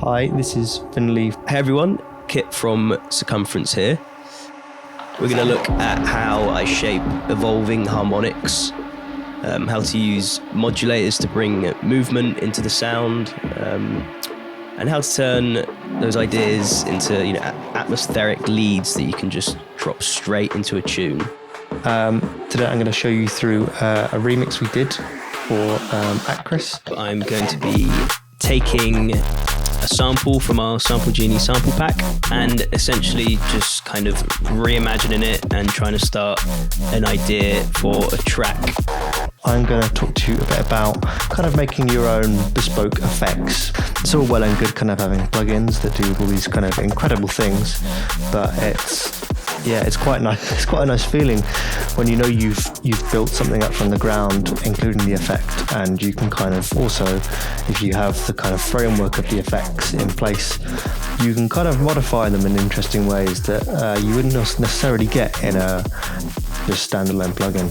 Hi, this is Finley. Hey everyone, Kit from Circumference here. We're going to look at how I shape evolving harmonics, how to use modulators to bring movement into the sound, and how to turn those ideas into atmospheric leads that you can just drop straight into a tune. Today I'm going to show you through a remix we did for Acris. I'm going to be taking a sample from our Sample Genie sample pack and essentially just kind of reimagining it and trying to start an idea for a track. I'm going to talk to you a bit about kind of making your own bespoke effects. It's all well and good kind of having plugins that do all these kind of incredible things, but it's quite nice. It's quite a nice feeling when you know you've built something up from the ground, including the effect, and you can kind of also, if you have the kind of framework of the effects in place, you can kind of modify them in interesting ways that you wouldn't necessarily get in a just standalone plugin.